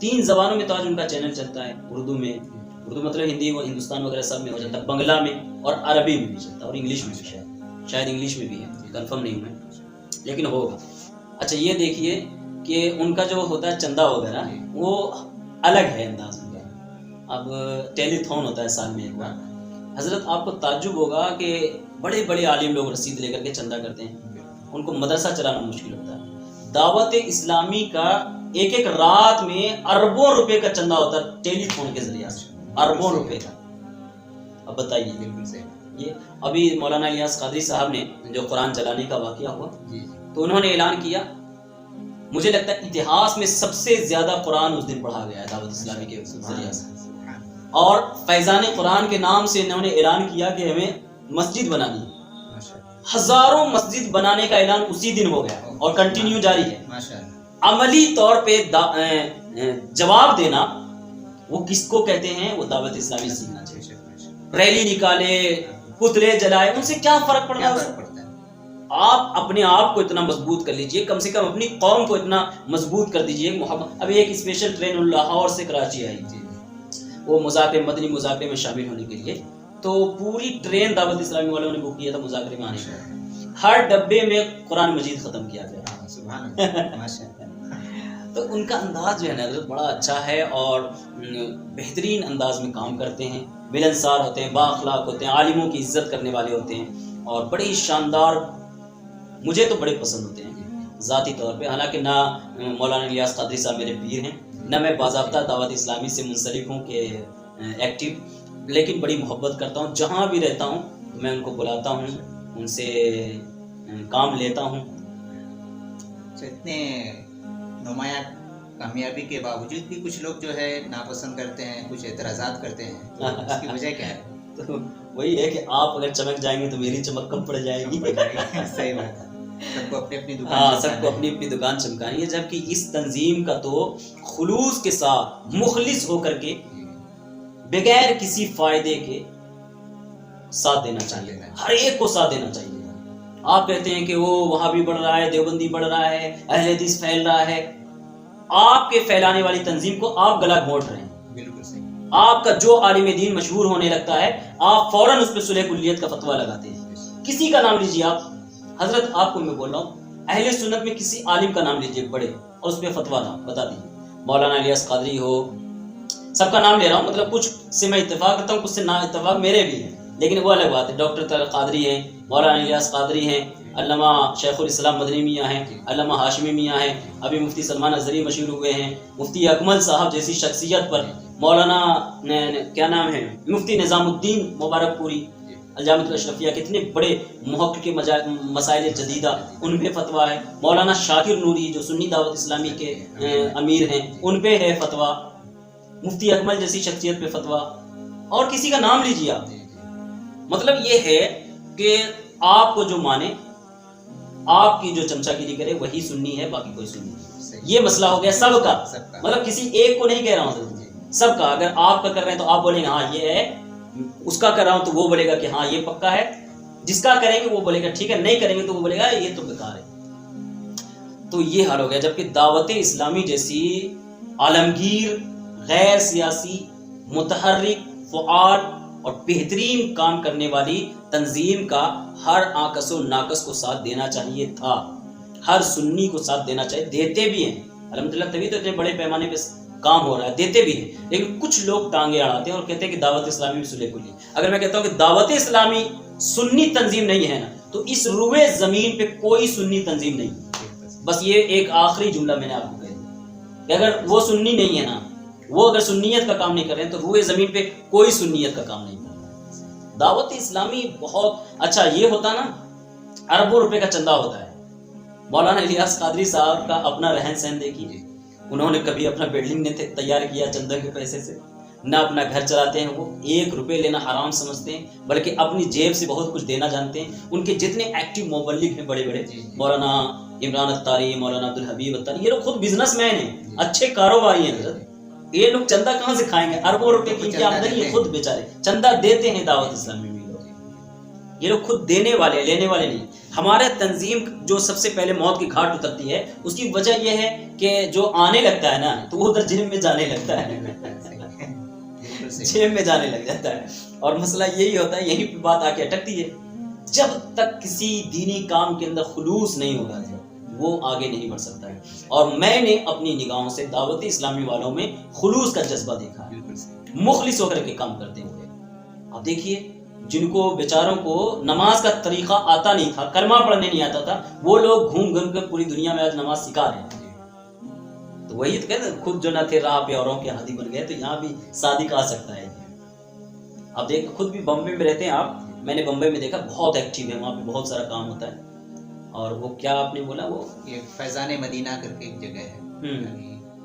3 زبانوں میں تو آج ان کا چینل چلتا ہے. اردو میں، اردو مطلب ہندی و ہندوستان وغیرہ سب میں ہو جاتا ہے، بنگلہ میں اور عربی میں بھی چلتا ہے، اور انگلش میں بھی شاید انگلش میں بھی ہے، کنفرم نہیں ہوں میں، لیکن ہوگا. اچھا یہ دیکھیے کہ ان کا جو ہوتا ہے چندہ وغیرہ وہ الگ ہے انداز میں. اب ٹیلی تھون ہوتا ہے سال میں ایک بار. حضرت آپ کو تعجب ہوگا کہ بڑے بڑے عالم لوگ رسید لے کر کے چندہ کرتے ہیں، ان کو مدرسہ چلانا مشکل ہوتا ہے. دعوت اسلامی کا ایک ایک رات میں اربوں روپے کا چندہ ہوتا ہے ٹیلی فون کے ذریعے سے، اربوں روپے کا. اب بتائیے، بالکل صحیح. یہ ابھی مولانا الیاس قادری صاحب نے جو قرآن جلانے کا واقعہ ہوا تو انہوں نے اعلان کیا، مجھے لگتا ہے اتہاس میں سب سے زیادہ قرآن اس دن پڑھا گیا ہے دعوت اسلامی کے ذریعے سے. اور فیضان قرآن کے نام سے انہوں نے اعلان کیا کہ ہمیں مسجد بنانی ہے. ہزاروں مسجد بنانے کا اعلان اسی دن ہو گیا اور کنٹینیو جاری ہے. عملی طور پہ جواب دینا وہ کس کو کہتے ہیں؟ وہ دعوت اسلامی سیکھنا چاہیے. ریلی نکالے، پتلے جلائے، ان سے کیا فرق پڑتا ہے؟ آپ اپنے آپ کو اتنا مضبوط کر لیجئے، کم سے کم اپنی قوم کو اتنا مضبوط کر دیجئے. محمد ابھی ایک اسپیشل ٹرین لاہور سے کراچی آئی تھی، وہ مذاکرے، مدنی مذاکرے میں شامل ہونے کے لیے. تو پوری ٹرین دعوت اسلامی والوں نے بک کیا تھا مذاکرے میں آنے کا. ہر ڈبے میں قرآن مجید ختم کیا گیا. تو ان کا انداز جو ہے نا حضرت بڑا اچھا ہے اور بہترین انداز میں کام کرتے ہیں. ملنسار ہوتے ہیں، با اخلاق ہوتے ہیں، عالموں کی عزت کرنے والے ہوتے ہیں، اور بڑے ہی شاندار، مجھے تو بڑے پسند ہوتے ہیں ذاتی طور پہ. حالانکہ نہ مولانا الیاس قادری صاحب میرے پیر ہیں، نہ میں باضابطہ دعوت اسلامی سے منسلک ہوں کہ ایکٹیو، لیکن بڑی محبت کرتا ہوں. جہاں بھی رہتا ہوں میں ان کو بلاتا ہوں، ان سے کام لیتا ہوں. اتنے نمایاں کامیابی کے باوجود بھی کچھ لوگ جو ہے ناپسند کرتے ہیں، کچھ اعتراضات کرتے ہیں، تو اس کی وجہ کیا ہے؟ تو وہی ہے کہ آپ اگر چمک جائیں گے تو میری چمک کم پڑ جائے گی. صحیح بات ہے. سب کو اپنی اپنی دکان، ہاں سب کو اپنی اپنی دکان چمکانی ہے. جبکہ اس تنظیم کا تو خلوص کے ساتھ، مخلص ہو کر کے، بغیر کسی فائدے کے ساتھ دینا چاہیے، ہر ایک کو ساتھ دینا چاہیے. آپ کہتے ہیں کہ وہ وہاں بھی بڑھ رہا ہے، دیوبندی بڑھ رہا ہے، اہل حدیث پھیل رہا ہے. آپ کے پھیلانے والی تنظیم کو آپ گلا گھونٹ رہے ہیں. بالکل صحیح. آپ کا جو عالم دین مشہور ہونے لگتا ہے آپ فوراً اس پہ صلح کلیت کا فتویٰ لگاتے ہیں. کسی کا نام لیجیے آپ، حضرت آپ کو میں بول رہا ہوں، اہل سنت میں کسی عالم کا نام لیجیے بڑے، اور اس پہ فتویٰ بتا دیجیے. مولانا الیاس قادری ہو، سب کا نام لے رہا ہوں، مطلب کچھ سے میں اتفاق کرتا ہوں، کچھ سے نا اتفاق میرے بھی ہیں، لیکن وہ الگ بات ہے. ڈاکٹر طارق قادری ہیں، مولانا الیاس قادری ہیں، علامہ شیخ الاسلام مدنی میاں ہیں، علامہ ہاشمی میاں ہیں، ابھی مفتی سلمان ازہری مشہور ہوئے ہیں، مفتی اکمل صاحب جیسی شخصیت پر، مولانا کیا نام ہے، مفتی نظام الدین مبارک پوری الجامعۃ الاشرفیہ، کتنے بڑے محقق کے مسائل جدیدہ، ان پہ فتویٰ ہے. مولانا شاکر نوری جو سنی دعوت اسلامی کے امیر ہیں، ان پہ ہے فتویٰ. مفتی اکمل جیسی شخصیت پہ فتویٰ، اور کسی کا نام لیجیے آپ. مطلب یہ ہے کہ آپ کو جو مانے، آپ کی جو چمچا گیری کرے وہی سنی ہے، باقی کوئی سنی نہیں. یہ مسئلہ ہو گیا سب کا، مطلب کسی ایک کو نہیں کہہ رہا ہوں، سب کا. اگر آپ کا کر رہے ہیں تو آپ بولیں گے ہاں یہ ہے، اس کا کر رہا ہوں تو وہ بولے گا کہ ہاں یہ پکا ہے، جس کا کریں گے وہ بولے گا ٹھیک ہے، نہیں کریں گے تو وہ بولے گا یہ تو بیکار ہے. تو یہ حال ہو گیا. جبکہ دعوت اسلامی جیسی عالمگیر، غیر سیاسی، متحرک، فعال اور بہترین کام کرنے والی تنظیم کا ہر آکس و ناقص کو ساتھ دینا چاہیے تھا، ہر سنی کو ساتھ دینا چاہیے. دیتے بھی ہیں الحمدللہ، تبھی تو اتنے بڑے پیمانے پہ کام ہو رہا ہے، دیتے بھی ہیں. لیکن کچھ لوگ ٹانگیں اڑاتے ہیں اور کہتے ہیں کہ دعوت اسلامی میں صلح کلی. اگر میں کہتا ہوں کہ دعوت اسلامی سنی تنظیم نہیں ہے نا، تو اس روئے زمین پہ کوئی سنی تنظیم نہیں. بس یہ ایک آخری جملہ میں نے آپ کو کہہ دیا کہ اگر وہ سنی نہیں ہے نا، وہ اگر سنیت کا کام نہیں کر رہے ہیں تو روئے زمین پہ کوئی سنیت کا کام نہیں کر رہا. دعوت اسلامی بہت اچھا یہ ہوتا نا، اربوں روپے کا چندہ ہوتا ہے. مولانا الیاس قادری صاحب کا اپنا رہن سہن دیکھیے، انہوں نے کبھی اپنا بلڈنگ نہیں تیار کیا چندہ کے پیسے سے، نہ اپنا گھر چلاتے ہیں. وہ 1 روپے لینا حرام سمجھتے ہیں، بلکہ اپنی جیب سے بہت کچھ دینا جانتے ہیں. ان کے جتنے ایکٹیو مبلغ ہیں بڑے بڑے، مولانا عمران الطاری، مولانا عبدالحبیب الطاری، یہ لوگ خود بزنس مین ہیں، اچھے کاروباری ہیں حضرت. یہ لوگ چندہ کہاں سے کھائیں گے؟ اربوں روپے کی آمدنی، خود بیچارے چندہ دیتے ہیں دعوت اسلامی میں لوگ. یہ لوگ خود دینے والے لینے والے نہیں. ہمارا تنظیم جو سب سے پہلے موت کی گھاٹ اترتی ہے اس کی وجہ یہ ہے کہ جو آنے لگتا ہے نا تو وہ ادھر جیب میں جانے لگتا ہے, جیب میں جانے لگ جاتا ہے. اور مسئلہ یہی ہوتا ہے, یہیں پہ بات آ کے اٹکتی ہے. جب تک کسی دینی کام کے اندر خلوص نہیں ہوگا وہ آگے نہیں بڑھ سکتا ہے. اور میں نے اپنی نگاہوں سے دعوت اسلامی والوں میں خلوص کا جذبہ دیکھا ہے, مخلص ہو کر کے کام کرتے ہوئے. اب دیکھیے جن کو بیچاروں کو نماز کا طریقہ آتا نہیں تھا, کلمہ پڑھنے نہیں آتا تھا, وہ لوگ گھوم گھوم کر پوری دنیا میں آج نماز سکھا رہے ہیں. تو وہی تو کہتے ہیں خود جو نہ تھے راہ پہ اوروں کے ہادی بن گئے, تو یہاں بھی صادق آ سکتا ہے. اب دیکھ خود بھی بمبئی میں رہتے ہیں آپ, میں نے بمبئی میں دیکھا بہت ایکٹیو ہے, وہاں پہ بہت سارا کام ہوتا ہے. اور وہ کیا آپ نے بولا, وہ یہ فیضان مدینہ کر کے ایک جگہ ہے,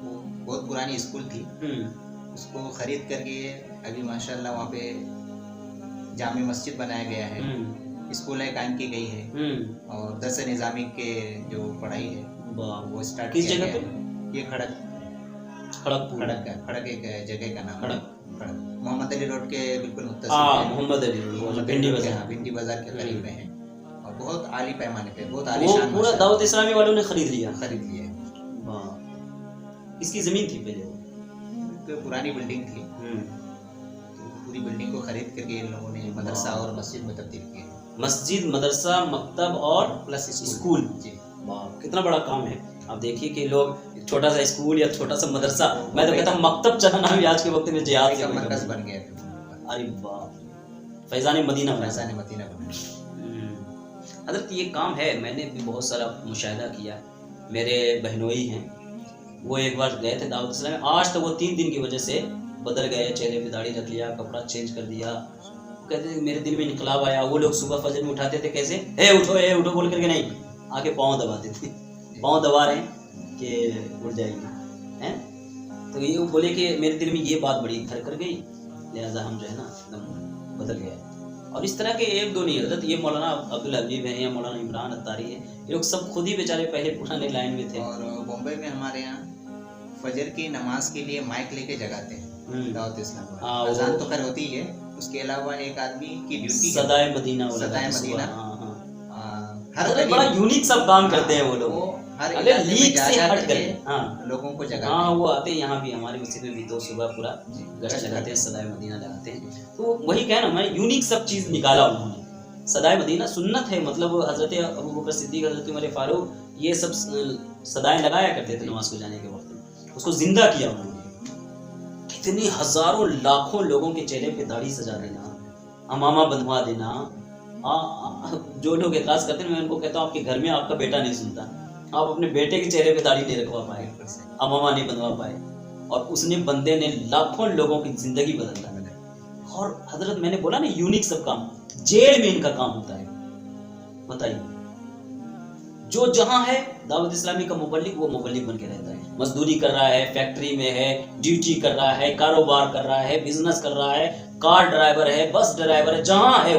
وہ بہت پرانی اسکول تھی, اس کو خرید کر کے ابھی ماشاءاللہ وہاں پہ جامع مسجد بنایا گیا ہے, اسکولیں قائم کی گئی ہے, اور درس نظامی کے جو پڑھائی ہے وہ اسٹارٹ کس کیا جگہ گیا پہ؟ ہے. یہ کھڑک ایک جگہ کا نام ہے, محمد علی روڈ کے بالکل متصل ہے, محمد علی روڈ بھنڈی بازار کے قریب میں ہے, اور بہت عالی پیمانے پہ, بہت عالی شان پورا دعوت اسلامی والوں نے خرید لیا خرید لیا ہے. اس کی زمین تھی پہلے, وہ پرانی بلڈنگ تھی, پوری بلڈنگ کو خرید کر کے ان لوگوں نے مدرسہ اور مسجد میں تبدیل کیا. مسجد, مدرسہ, مکتب اور پلس اسکول. جی کتنا بڑا کام ہے. آپ دیکھیے کہ لوگ چھوٹا سا اسکول یا چھوٹا سا مدرسہ, میں تو کہتا ہوں مکتب چلانا بھی آج کے وقت میں جہاد کا مرکز بن گیا. ارے واہ, فیضان مدینہ بنا. حضرت یہ کام ہے, میں نے بھی بہت سارا مشاہدہ کیا. میرے بہنوئی ہیں, وہ ایک بار گئے تھے دعوت اسلامی, آج تک وہ 3 دن کی وجہ سے بدل گئے, چہرے پہ داڑھی رکھ لیا, کپڑا چینج کر دیا. کہتے ہیں میرے دل میں انقلاب آیا. وہ لوگ صبح فجر میں اٹھاتے تھے, کیسے اے اٹھو بول کر کے نہیں, آ کے پاؤں دباتے تھے, پاؤں دبا رہے ہیں کہ اٹھ جائیں گے. تو یہ بولے کہ میرے دل میں یہ بات بڑی گھر کر گئی, لہٰذا ہم جو ہے نا ایک دم بدل گئے. اور اس طرح کے ایک دو نہیں حضرت, یہ مولانا عبدالحبیب ہیں یا مولانا عمران اتاری ہیں, یہ لوگ سب خود ہی بیچارے پہلے پرانے لائن میں تھے. اور بمبئی میں ہمارے یہاں فجر کی نماز کے لیے مائک لے کے جگاتے ہیں دعوت اسلام. اذان تو خیر ہوتی ہے, اس کے علاوہ ایک آدمی کی ڈیوٹی صدائے مدینہ, ہر بڑا یونیک سب کام کرتے ہیں وہ لوگ, ہر لیگ سے ہٹ کر لوگوں کو جگاتے ہیں. وہ آتے ہیں یہاں بھی, ہماری مسجد میں بھی تو صبح پورا گشت لگاتے ہیں, صدائے مدینہ لگاتے ہیں. تو وہی کہنا, میں یونیک سب چیز نکالا انہوں نے. صدائے مدینہ سنت ہے, مطلب حضرت ابو بکر صدیق, حضرت عمر فاروق, یہ سب صدائیں لگایا کرتے تھے نماز کو جانے کے وقت, اس کو زندہ کیا انہوں نے. کتنی ہزاروں لاکھوں لوگوں کے چہرے پہ داڑھی سجا دینا, امامہ بندھوا دینا. جو لوگ اعتراض کرتے ہیں میں ان کو کہتا ہوں آپ کے گھر میں آپ کا بیٹا نہیں سنتا, آپ اپنے بیٹے کے چہرے پہ داڑھی نہیں رکھوا پائے, امامہ نہیں بندھوا پائے, اور اس نے بندے نے لاکھوں لوگوں کی زندگی بدل ڈالی. اور حضرت میں نے بولا نا یونیک سب کام, جیل میں ان کا کام ہوتا ہے. بتائیے, جو جہاں ہے دعوت اسلامی کا مبلغ, وہ مبلغ بن کے رہتا ہے, مزدوری کر رہا ہے, فیکٹری میں ہے, ڈیوٹی کر رہا ہے, کاروبار کر رہا ہے, بزنس کر رہا ہے, کار ڈرائیور ہے, بس ڈرائیور ہے, جہاں ہے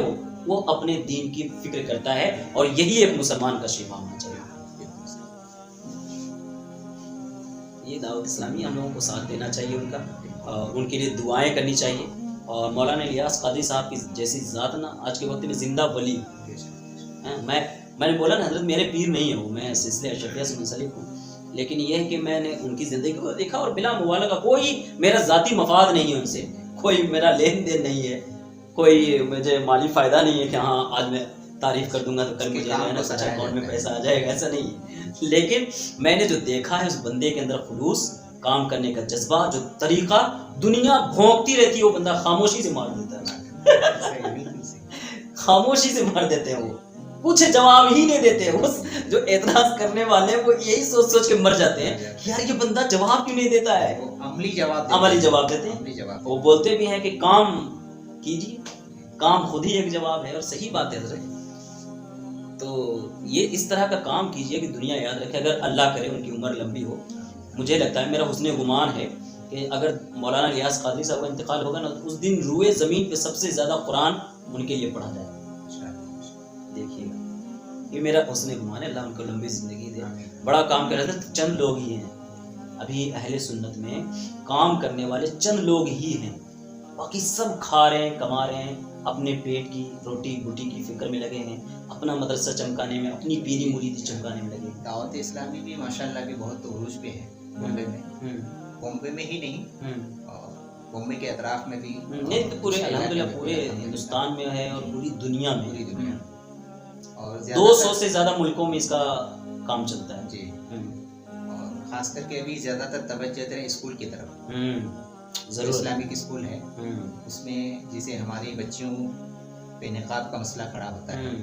وہ اپنے دین کی فکر کرتا ہے. اور یہی ایک مسلمان کا شیوا ہونا چاہیے. یہ دعوت اسلامی ہم لوگوں کو ساتھ دینا چاہیے ان کا, ان کے لیے دعائیں کرنی چاہیے. اور مولانا الیاس قادری صاحب کی جیسی ذات نا آج کے وقت میں زندہ ولی. میں نے بولا نا حضرت میرے پیر نہیں ہیں وہ, میں سلسلہ اشرفیہ سے منسلک ہوں, لیکن یہ ہے کہ میں نے ان کی زندگی کو دیکھا, اور بلا مبالغہ کوئی میرا ذاتی مفاد نہیں ہے ان سے, کوئی میرا لین دین نہیں ہے, کوئی مجھے مالی فائدہ نہیں ہے کہ ہاں آج میں تعریف کر دوں گا تو کل مجھے اکاؤنٹ میں پیسہ آ جائے گا, ایسا نہیں ہے. لیکن میں نے جو دیکھا ہے اس بندے کے اندر خلوص, کام کرنے کا جذبہ, جو طریقہ, دنیا بھونکتی رہتی ہے وہ بندہ خاموشی سے مار دیتا ہے. خاموشی سے مار دیتے ہیں, وہ کچھ جواب ہی نہیں دیتے. جو اعتراض کرنے والے وہ یہی سوچ کے مر جاتے ہیں یار یہ بندہ جواب کیوں نہیں دیتا ہے. عملی جواب دیتے ہیں. وہ بولتے بھی ہیں کہ کام کیجیے, کام خود ہی ایک جواب ہے. اور صحیح بات ہے حضرت. تو یہ اس طرح کا کام کیجیے کہ دنیا یاد رکھے. اگر اللہ کرے ان کی عمر لمبی ہو, مجھے لگتا ہے, میرا حسن گمان ہے کہ اگر مولانا الیاس قادری صاحب کا انتقال ہوگا نا, اس دن روئے زمین پہ سب سے زیادہ قرآن ان کے لیے پڑھا جائے گا. دیکھیے گا, یہ میرا حسن گمان ہے. اللہ ان کو لمبی زندگی دے. بڑا کام کر رہے تھے, چند لوگ ہی ہیں ابھی اہل سنت میں کام کرنے والے, چند لوگ ہی ہیں, باقی سب کھا رہے ہیں, کما رہے ہیں, اپنے پیٹ کی روٹی بوٹی کی فکر میں لگے ہیں, اپنا مدرسہ چمکانے میں, اپنی پیری مریدی چمکانے میں لگے ہیں. دعوت اسلامی بھی ماشاءاللہ بھی بہت عروج پہ ہے بمبے میں. بمبے میں ہی نہیں, اور بمبے کے اطراف میں بھی, نہیں تو پورے الحمدللہ پورے ہندوستان میں ہے اور پوری دنیا میں, پوری دنیا میں. اور 200 سے زیادہ ملکوں میں اس کا کام چلتا ہے. جی, اور خاص کر کے ابھی زیادہ تر توجہ ہے اسکول کی طرف. ضرور اسلامک اسکول ہے, اس میں جسے ہماری بچیوں پہ نقاب کا مسئلہ کھڑا ہوتا ہے,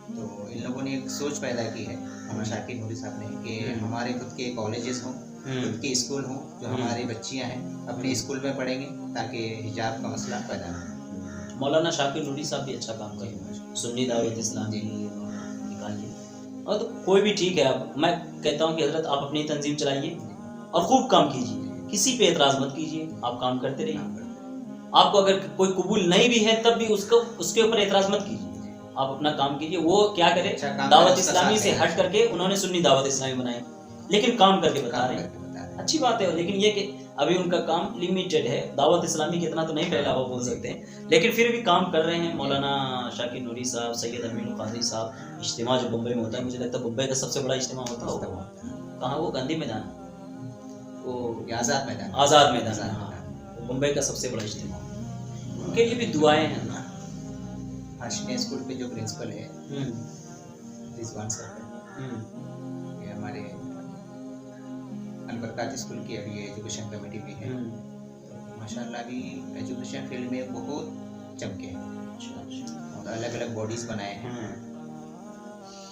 تو ان لوگوں نے ایک سوچ پیدا کی ہے مولانا شاکر نوری صاحب نے کہ ہمارے خود کے کالجز ہوں, خود کے اسکول ہوں, جو ہماری بچیاں ہیں اپنے اسکول میں پڑھیں گے تاکہ حجاب کا مسئلہ پیدا نہ ہو. مولانا شاکر نوری صاحب بھی اچھا کام کر رہے ہیں, سنی دعوت اسلامی نکالیے, اور تو کوئی بھی ٹھیک ہے. اب میں کہتا ہوں کہ حضرت آپ اپنی تنظیم چلائیے اور خوب کام کیجیے, کسی پہ اعتراض مت کیجیے, آپ کام کرتے رہیے. آپ کو اگر کوئی قبول نہیں بھی ہے تب بھی اس کے اوپر اعتراض مت کیجیے, آپ اپنا کام کیجیے. وہ کیا کرے, دعوت اسلامی سے ہٹ کر کے انہوں نے سنی دعوت اسلامی بنائی, لیکن کام کر کے بتا رہے ہیں, اچھی بات ہے. لیکن یہ کہ ابھی ان کا کام لمیٹڈ ہے, دعوت اسلامی کے اتنا تو نہیں پھیلا ہوا بول سکتے ہیں, لیکن پھر بھی کام کر رہے ہیں. مولانا شاکر نوری صاحب, سید امین القادری صاحب, اجتماع جو بمبئی میں ہوتا ہے, مجھے لگتا ہے بمبئی کا سب سے بڑا اجتماع ہوتا ہوگا. کہاں, وہ گاندھی میدان, وہ آزاد میدان, بمبئی کا سب سے بڑا اجتماع. ان کے لیے بھی دعائیں ہیں نا. ہاشمی اسکول پہ جو پرنسپل ہے رضوان صاحب, یہ ہمارے البرکات اسکول کی ابھی ایجوکیشن کمیٹی بھی ہے. ماشاءاللہ ابھی ایجوکیشن فیلڈ میں بہت چمکے ہیں, اور الگ الگ باڈیز بنائے ہیں,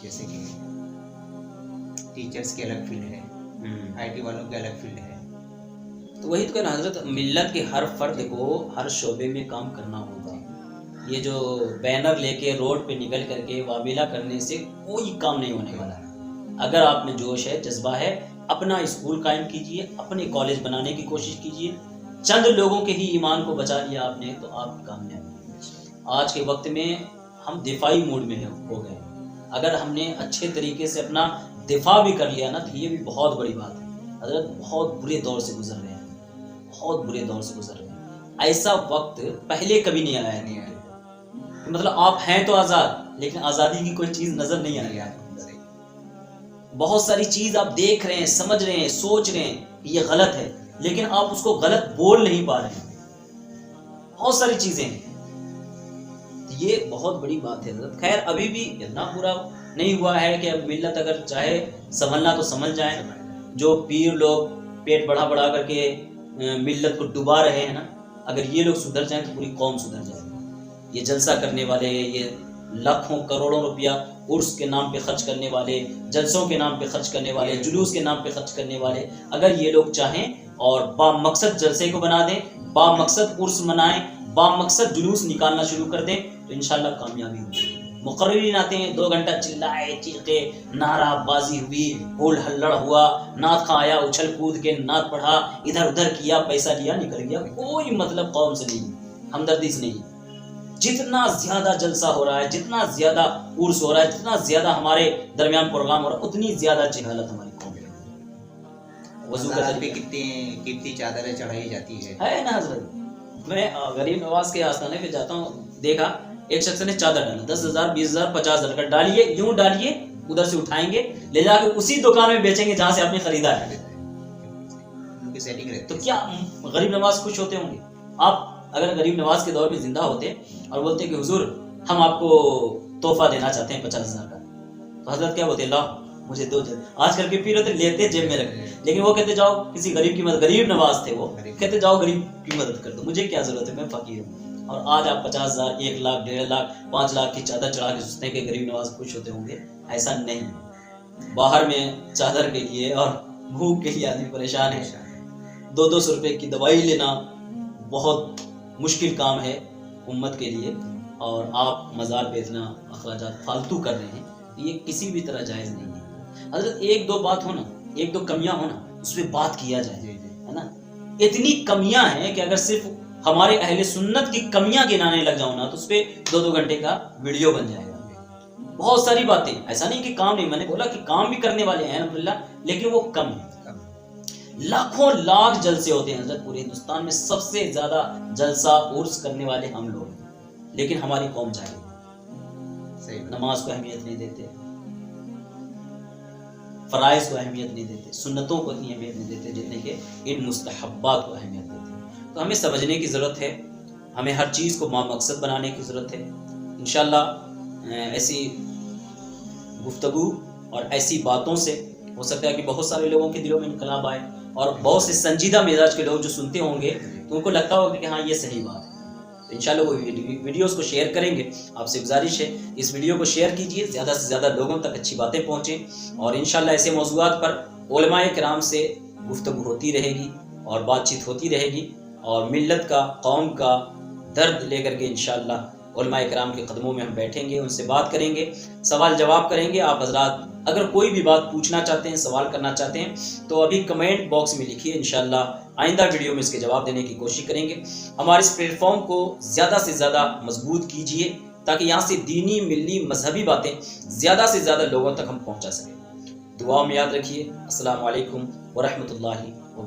جیسے کہ ٹیچرز کے الگ فیلڈ ہے, آئی ٹی والوں کے الگ فیلڈ ہے. تو وہی تو کہنا حضرت, ملت کے ہر فرد کو ہر شعبے میں کام کرنا ہوگا. یہ جو بینر لے کے روڈ پہ نکل کر کے وابلہ کرنے سے کوئی کام نہیں ہونے والا. اگر آپ میں جوش ہے, جذبہ ہے, اپنا اسکول قائم کیجئے, اپنے کالج بنانے کی کوشش کیجئے. چند لوگوں کے ہی ایمان کو بچا لیا آپ نے تو آپ کامیاب. آج کے وقت میں ہم دفاعی موڈ میں ہو گئے. اگر ہم نے اچھے طریقے سے اپنا دفاع بھی کر لیا نا تو یہ بھی بہت بڑی بات ہے. حضرت بہت برے دور سے گزر رہے ہیں, بہت برے دور سے گزر رہے ہیں. ایسا وقت پہلے کبھی نہیں آیا ہے. مطلب آپ ہیں تو آزاد, لیکن آزادی کی کوئی چیز نظر نہیں آ رہی ہے. بہت ساری چیز آپ دیکھ رہے ہیں, سمجھ رہے ہیں, سوچ رہے ہیں یہ غلط ہے, لیکن آپ اس کو غلط بول نہیں پا رہے ہیں. بہت ساری چیزیں ہیں. یہ بہت بڑی بات ہے حضرت. خیر ابھی بھی اتنا برا نہیں ہوا ہے کہ اب ملت اگر چاہے سنبھلنا تو سنبھل جائے. جو پیر لوگ پیٹ بڑھا بڑھا کر کے ملت کو ڈبا رہے ہیں نا, اگر یہ لوگ سدھر جائیں تو پوری قوم سدھر جائے. یہ جلسہ کرنے والے, یہ لاکھوں کروڑوں روپیہ عرس کے نام پہ خرچ کرنے والے, جلسوں کے نام پہ خرچ کرنے والے, جلوس کے نام پہ خرچ کرنے والے, اگر یہ لوگ چاہیں اور با مقصد جلسے کو بنا دیں, با مقصد عرس منائیں, با مقصد جلوس نکالنا شروع کر دیں تو انشاءاللہ کامیابی ہوگی. مقررین آتے ہیں, 2 گھنٹہ چلائے چیخے, نعرہ بازی ہوئی, ہول ہلڑ ہوا, نعت خواں آیا, اچھل کود کے نعت پڑھا, ادھر ادھر کیا, پیسہ لیا, نکل گیا. کوئی مطلب قوم سے نہیں, ہمدردی سے نہیں. جتنا زیادہ جلسہ ہو رہا ہے, جتنا زیادہ عرس ہو رہا ہے, جتنا زیادہ ہمارے درمیان پروگرام ہو رہا ہے, اتنی زیادہ جہالت ہماری قوم میں. وضو کا پہ کتنی چادریں چڑھائی جاتی ہے نا حضرت. میں غریب نواز کے آستانے پہ جاتا ہوں, دیکھا ایک شخص نے چادر ڈالا, 10,000 20,000 50,000 کا ڈالیے, یوں ڈالیے, ادھر سے اٹھائیں گے, لے جا کے اسی دکان میں بیچیں گے جہاں سے آپ نے خریدا ہے. تو کیا غریب نواز خوش ہوتے ہوں گے؟ آپ اگر غریب نواز کے دور میں زندہ ہوتے اور بولتے کہ حضور ہم آپ کو تحفہ دینا چاہتے ہیں 50,000 کا, تو حضرت کیا بولتے, لا مجھے دو. آج کل کے پیر ہوتے لیتے جیب میں رکھتے, لیکن وہ کہتے جاؤ کسی غریب کی مدد, غریب نواز تھے وہ, کہتے جاؤ غریب کی مدد کر دو, مجھے کیا ضرورت ہے, میں فقیر ہوں. اور آج آپ 50,000 1 لاکھ 1.5 لاکھ 5 لاکھ کی چادر چڑھا کے سوچتے ہیں کہ غریب نواز خوش ہوتے ہوں گے. ایسا نہیں. باہر میں چادر کے لیے اور بھوک کے لیے آدمی پریشان ہے. 200 روپے کی دوائی لینا بہت مشکل کام ہے امت کے لیے, اور آپ مزار پہ اتنا اخراجات فالتو کر رہے ہیں, یہ کسی بھی طرح جائز نہیں ہے. حضرت 1-2 بات ہو نا, 1-2 کمیاں ہو نا, اس پہ بات کیا جائے, ہے نا. اتنی کمیاں ہیں کہ اگر صرف ہمارے اہل سنت کی کمیاں گنانے لگ جاؤں نا تو اس پہ 2-2 گھنٹے کا ویڈیو بن جائے گا. بہت ساری باتیں, ایسا نہیں کہ کام نہیں, میں نے بولا کہ کام بھی کرنے والے ہیں الحمدللہ, لیکن وہ کم ہیں. لاکھوں لاکھ جلسے ہوتے ہیں حضرت پورے ہندوستان میں, سب سے زیادہ جلسہ عرس کرنے والے ہم لوگ ہیں, لیکن ہماری قوم جاہل ہے، صحیح بات. نماز کو اہمیت نہیں دیتے، فرائض کو اہمیت نہیں دیتے، سنتوں کو اتنی اہمیت نہیں دیتے جتنے کہ ان مستحبات کو اہمیت دیتے ہیں. تو ہمیں سمجھنے کی ضرورت ہے، ہمیں ہر چیز کو مقصد بنانے کی ضرورت ہے. انشاءاللہ ایسی گفتگو اور ایسی باتوں سے ہو سکتا ہے کہ بہت سارے لوگوں کے دلوں میں انقلاب آئے، اور بہت سے سنجیدہ مزاج کے لوگ جو سنتے ہوں گے تو ان کو لگتا ہوگا کہ ہاں یہ صحیح بات ہے. تو انشاءاللہ وہ ویڈیوز کو شیئر کریں گے. آپ سے گزارش ہے اس ویڈیو کو شیئر کیجئے، زیادہ سے زیادہ لوگوں تک اچھی باتیں پہنچیں، اور انشاءاللہ ایسے موضوعات پر علماء کرام سے گفتگو ہوتی رہے گی اور بات چیت ہوتی رہے گی، اور ملت کا، قوم کا درد لے کر کے انشاءاللہ علماء کرام کے قدموں میں ہم بیٹھیں گے، ان سے بات کریں گے، سوال جواب کریں گے. آپ حضرات اگر کوئی بھی بات پوچھنا چاہتے ہیں، سوال کرنا چاہتے ہیں تو ابھی کمنٹ باکس میں لکھیے، انشاءاللہ آئندہ ویڈیو میں اس کے جواب دینے کی کوشش کریں گے. ہمارے اس پلیٹ فارم کو زیادہ سے زیادہ مضبوط کیجئے تاکہ یہاں سے دینی، ملی، مذہبی باتیں زیادہ سے زیادہ لوگوں تک ہم پہنچا سکیں. دعا میں یاد رکھیے. السلام علیکم ورحمۃ اللہ وبرکاتہ.